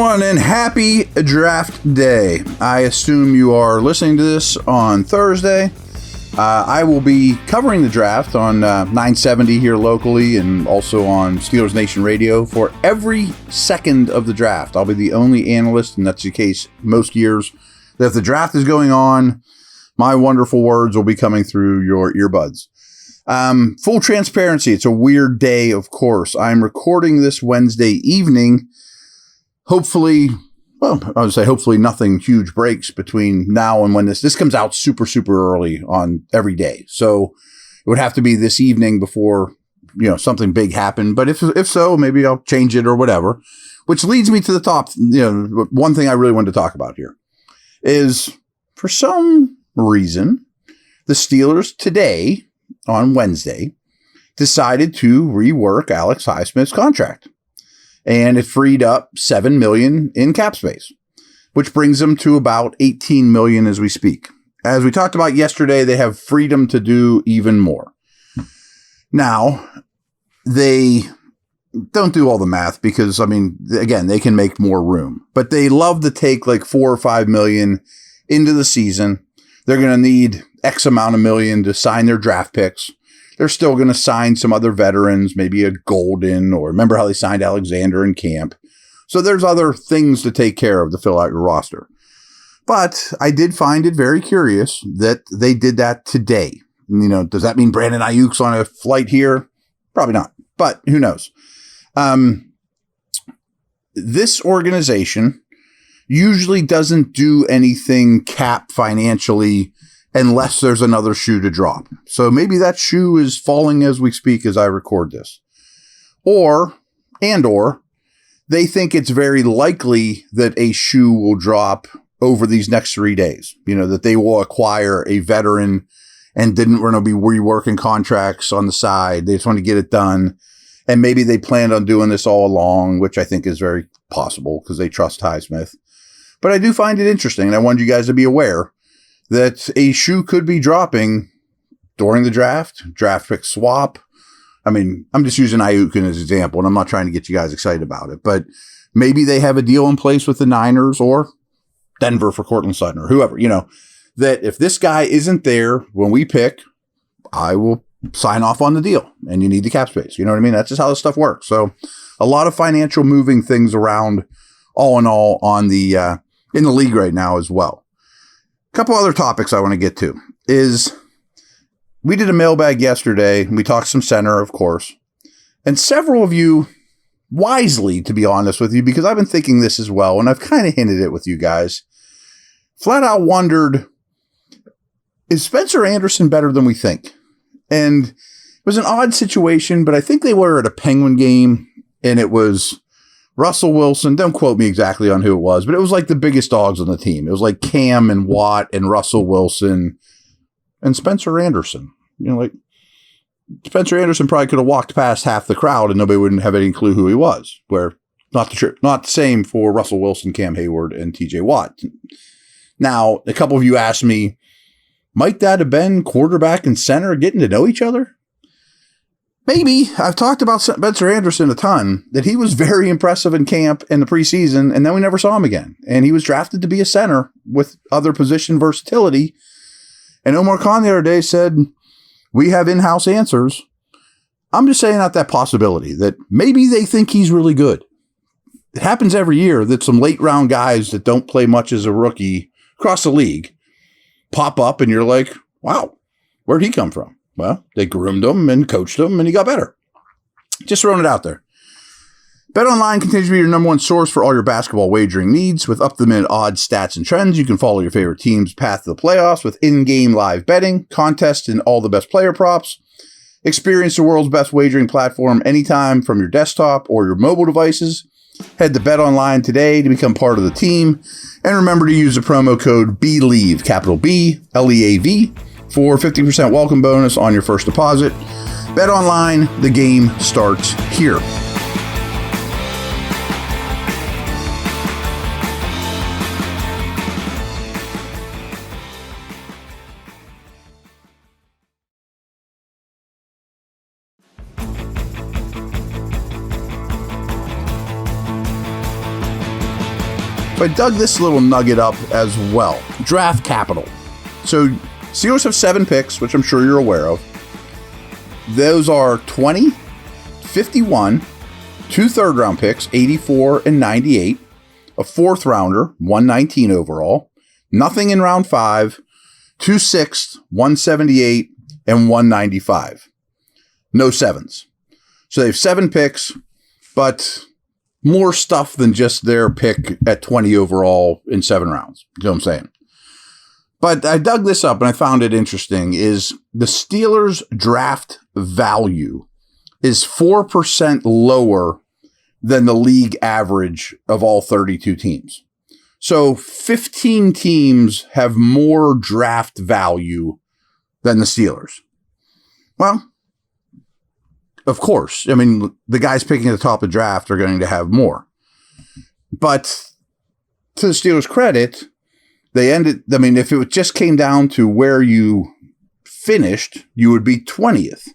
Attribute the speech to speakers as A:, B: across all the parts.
A: everyone, and happy draft day. I assume you are listening to this on Thursday. I will be covering the draft on 970 here locally and also on Steelers Nation Radio for every second of the draft. I'll be the only analyst, and that's the case most years, that if the draft is going on, my wonderful words will be coming through your earbuds. Full transparency, it's a weird day, of course. I'm recording this Wednesday evening. Hopefully, well, I would say hopefully nothing huge breaks between now and when this comes out super early on every day. So it would have to be this evening before, something big happened. But if so, maybe I'll change it or whatever, which leads me to the top. One thing I really wanted to talk about here is, for some reason, the Steelers today on Wednesday decided to rework Alex Highsmith's contract. And it freed up $7 million in cap space, which brings them to about $18 million as we speak. As we talked about yesterday, they have freedom to do even more. Now, they don't do all the math because, again, they can make more room. But they love to take like $4 or $5 million into the season. They're going to need X amount of million to sign their draft picks. They're still going to sign some other veterans, maybe a Golden, or remember how they signed Alexander in camp. So there's other things to take care of to fill out your roster. But I did find it very curious that they did that today. Does that mean Brandon Ayuk's on a flight here? Probably not, but who knows? This organization usually doesn't do anything cap financially unless there's another shoe to drop. So maybe that shoe is falling as we speak as I record this. Or they think it's very likely that a shoe will drop over these next 3 days. That they will acquire a veteran and didn't want to be reworking contracts on the side. They just want to get it done. And maybe they planned on doing this all along, which I think is very possible because they trust Highsmith. But I do find it interesting, and I wanted you guys to be aware that a shoe could be dropping during the draft pick swap. I'm just using Ayuk as an example, and I'm not trying to get you guys excited about it, but maybe they have a deal in place with the Niners or Denver for Cortland Sutton or whoever, that if this guy isn't there when we pick, I will sign off on the deal, and you need the cap space. You know what I mean? That's just how this stuff works. So a lot of financial moving things around all in all on the, in the league right now as well. A couple other topics I want to get to is we did a mailbag yesterday. We talked some center, of course, and several of you wisely, to be honest with you, because I've been thinking this as well, and I've kind of hinted it with you guys, flat out wondered, is Spencer Anderson better than we think? And it was an odd situation, but I think they were at a Penguin game, and it was Russell Wilson, don't quote me exactly on who it was, but it was like the biggest dogs on the team. It was like Cam and Watt and Russell Wilson and Spencer Anderson. Spencer Anderson probably could have walked past half the crowd and nobody wouldn't have any clue who he was. Where not the same for Russell Wilson, Cam Hayward, and TJ Watt. Now, a couple of you asked me, might that have been quarterback and center getting to know each other? Maybe. I've talked about Spencer Anderson a ton, that he was very impressive in camp in the preseason, and then we never saw him again. And he was drafted to be a center with other position versatility. And Omar Khan the other day said, we have in-house answers. I'm just saying out that possibility that maybe they think he's really good. It happens every year that some late round guys that don't play much as a rookie across the league pop up and you're like, wow, where'd he come from? Well, they groomed him and coached him, and he got better. Just throwing it out there. BetOnline continues to be your number one source for all your basketball wagering needs. With up-to-the-minute odds, stats, and trends, you can follow your favorite team's path to the playoffs with in-game live betting, contests, and all the best player props. Experience the world's best wagering platform anytime from your desktop or your mobile devices. Head to BetOnline today to become part of the team. And remember to use the promo code BLEAV, capital B, L-E-A-V, for 50% welcome bonus on your first deposit. BetOnline, the game starts here. But I dug this little nugget up as well. Draft capital. So Steelers have 7 picks, which I'm sure you're aware of. Those are 20, 51, 2 third-round picks, 84 and 98, a 4th rounder, 119 overall, nothing in round 5, 2 6th, 178, and 195. No 7s. So they have 7 picks, but more stuff than just their pick at 20 overall in 7 rounds. You know what I'm saying? But I dug this up and I found it interesting is the Steelers' draft value is 4% lower than the league average of all 32 teams. So 15 teams have more draft value than the Steelers. Well, of course. I mean, the guys picking at the top of the draft are going to have more. But to the Steelers' credit, they ended, I mean, if it just came down to where you finished, you would be 20th.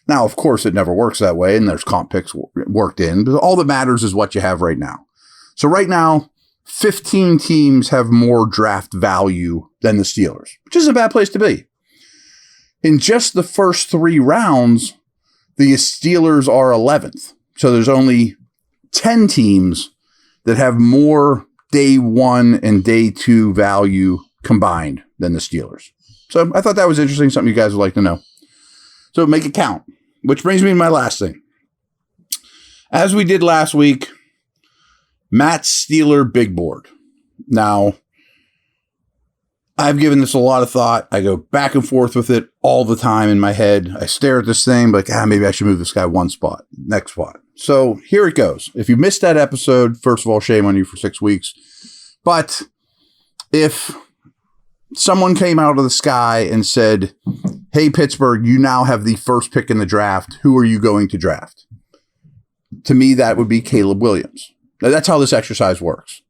A: Now, of course, it never works that way, and there's comp picks worked in, but all that matters is what you have right now. So right now, 15 teams have more draft value than the Steelers, which is a bad place to be. In just the first 3 rounds, the Steelers are 11th. So there's only 10 teams that have more day 1 and day 2 value combined than the Steelers. So I thought that was interesting, something you guys would like to know. So make it count, which brings me to my last thing. As we did last week, Matt's Steeler big board. Now, I've given this a lot of thought. I go back and forth with it all the time in my head. I stare at this thing like, maybe I should move this guy 1 spot, next spot. So here it goes. If you missed that episode, first of all, shame on you for 6 weeks. But if someone came out of the sky and said, hey, Pittsburgh, you now have the first pick in the draft. Who are you going to draft? To me, that would be Caleb Williams. Now, that's how this exercise works,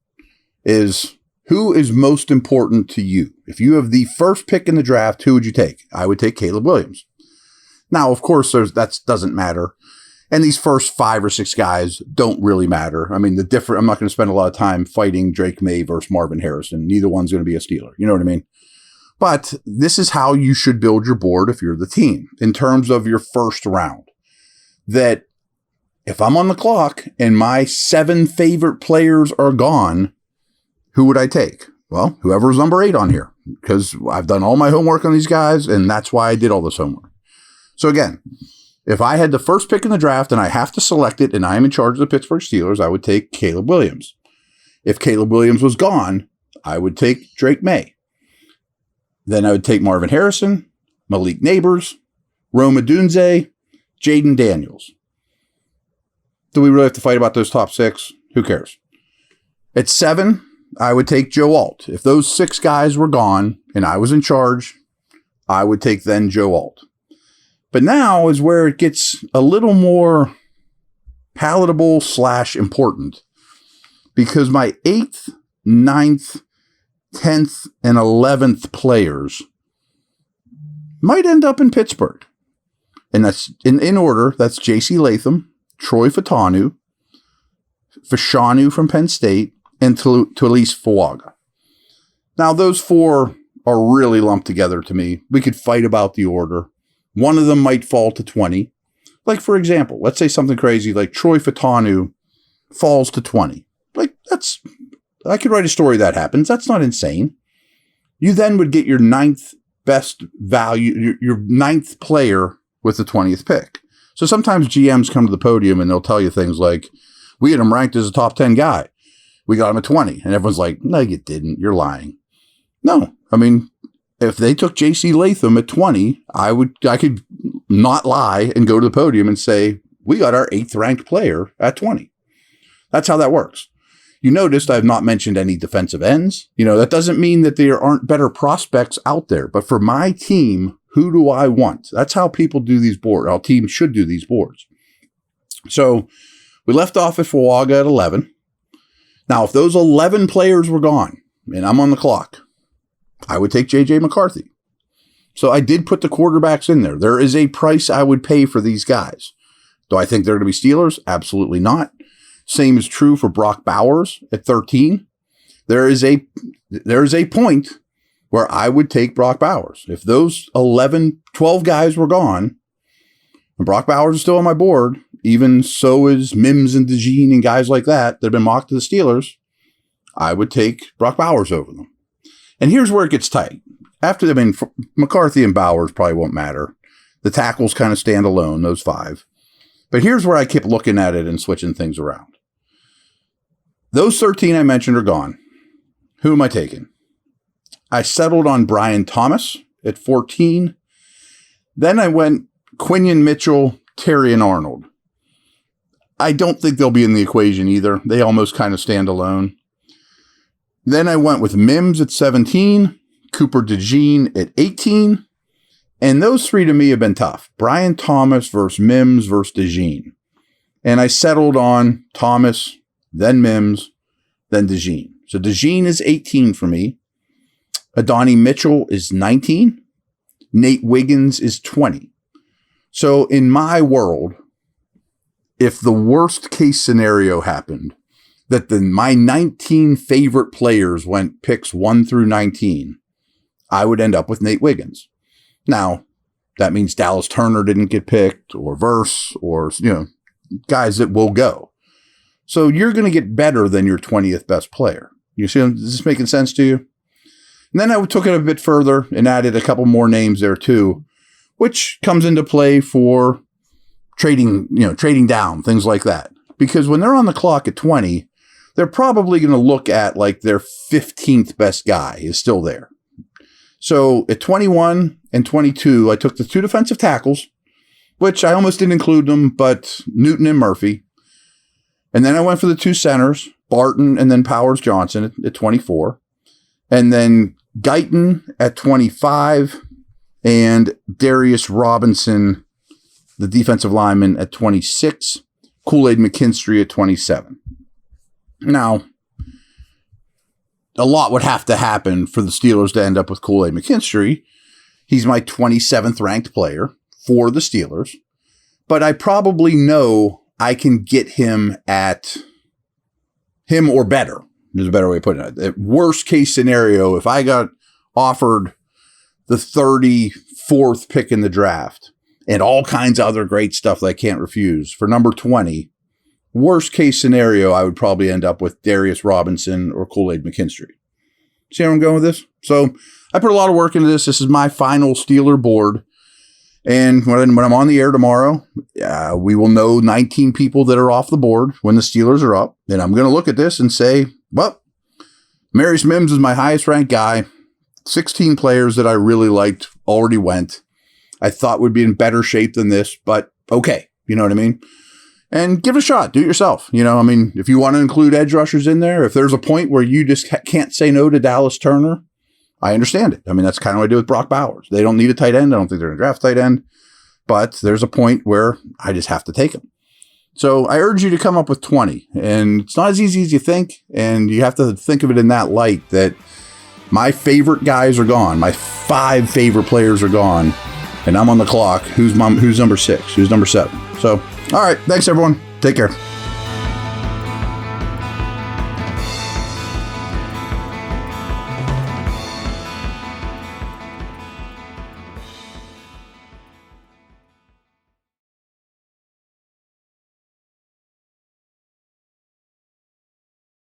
A: is who is most important to you? If you have the first pick in the draft, who would you take? I would take Caleb Williams. Now, of course, that doesn't matter. And these first 5 or 6 guys don't really matter. I mean, I'm not going to spend a lot of time fighting Drake May versus Marvin Harrison. Neither one's going to be a Steeler. You know what I mean? But this is how you should build your board if you're the team in terms of your first round. That if I'm on the clock and my 7 favorite players are gone, who would I take? Well, whoever's number 8 on here, because I've done all my homework on these guys, and that's why I did all this homework. So again, if I had the first pick in the draft and I have to select it and I'm in charge of the Pittsburgh Steelers, I would take Caleb Williams. If Caleb Williams was gone, I would take Drake May. Then I would take Marvin Harrison, Malik Neighbors, Rome Odunze, Jaden Daniels. Do we really have to fight about those top 6? Who cares? At 7, I would take Joe Alt. If those 6 guys were gone and I was in charge, I would take then Joe Alt. But now is where it gets a little more palatable / important, because my 8th, 9th, 10th, and 11th players might end up in Pittsburgh. And that's in order. That's J.C. Latham, Troy Fatanu, Fashanu from Penn State, and Talise Fuaga. Now, those 4 are really lumped together to me. We could fight about the order. One of them might fall to 20. Like, for example, let's say something crazy like Troy Fatanu falls to 20. Like, I could write a story that happens. That's not insane. You then would get your 9th best value, your 9th player with the 20th pick. So sometimes GMs come to the podium and they'll tell you things like, we had him ranked as a top 10 guy. We got him at 20. And everyone's like, no, you didn't. You're lying. No, I mean, if they took J.C. Latham at 20, I could not lie and go to the podium and say, we got our 8th ranked player at 20. That's how that works. You noticed I've not mentioned any defensive ends. That doesn't mean that there aren't better prospects out there. But for my team, who do I want? That's how people do these boards. Our team should do these boards. So we left off at Fuaga at 11. Now, if those 11 players were gone and I'm on the clock, I would take J.J. McCarthy. So I did put the quarterbacks in there. There is a price I would pay for these guys. Do I think they're going to be Steelers? Absolutely not. Same is true for Brock Bowers at 13. there is a point where I would take Brock Bowers. If those 11, 12 guys were gone, and Brock Bowers is still on my board, even so is Mims and Dejan and guys like that have been mocked to the Steelers, I would take Brock Bowers over them. And here's where it gets tight. McCarthy and Bowers probably won't matter. The tackles kind of stand alone, those 5. But here's where I keep looking at it and switching things around. Those 13 I mentioned are gone. Who am I taking? I settled on Brian Thomas at 14. Then I went Quinion Mitchell, Terry, and Arnold. I don't think they'll be in the equation either. They almost kind of stand alone. Then I went with Mims at 17, Cooper DeJean at 18. And those 3 to me have been tough. Brian Thomas versus Mims versus DeJean. And I settled on Thomas, then Mims, then DeJean. So DeJean is 18 for me. Adonai Mitchell is 19. Nate Wiggins is 20. So in my world, if the worst case scenario happened, that my 19 favorite players went picks 1 through 19, I would end up with Nate Wiggins. Now, that means Dallas Turner didn't get picked, or Verse, or, guys that will go. So you're going to get better than your 20th best player. You see, is this making sense to you? And then I took it a bit further and added a couple more names there too, which comes into play for trading down, things like that. Because when they're on the clock at 20, they're probably going to look at like their 15th best guy is still there. So at 21 and 22, I took the 2 defensive tackles, which I almost didn't include them, but Newton and Murphy. And then I went for the 2 centers, Barton and then Powers Johnson at 24. And then Guyton at 25 and Darius Robinson, the defensive lineman, at 26. Kool-Aid McKinstry at 27. Now, a lot would have to happen for the Steelers to end up with Kool-Aid McKinstry. He's my 27th ranked player for the Steelers, but I probably know I can get him at him or better. There's a better way of putting it. At worst case scenario, if I got offered the 34th pick in the draft and all kinds of other great stuff that I can't refuse for number 20, worst case scenario, I would probably end up with Darius Robinson or Kool-Aid McKinstry. See where I'm going with this? So I put a lot of work into this. This is my final Steeler board. And when I'm on the air tomorrow, we will know 19 people that are off the board when the Steelers are up. And I'm going to look at this and say, well, Marius Mims is my highest ranked guy. 16 players that I really liked already went. I thought would be in better shape than this, but okay. You know what I mean? And give it a shot. Do it yourself. If you want to include edge rushers in there, if there's a point where you just can't say no to Dallas Turner, I understand it. That's kind of what I do with Brock Bowers. They don't need a tight end. I don't think they're going to draft tight end. But there's a point where I just have to take him. So I urge you to come up with 20. And it's not as easy as you think. And you have to think of it in that light that my favorite guys are gone. My 5 favorite players are gone. And I'm on the clock. Who's number 6? Who's number 7? So, all right. Thanks, everyone. Take care.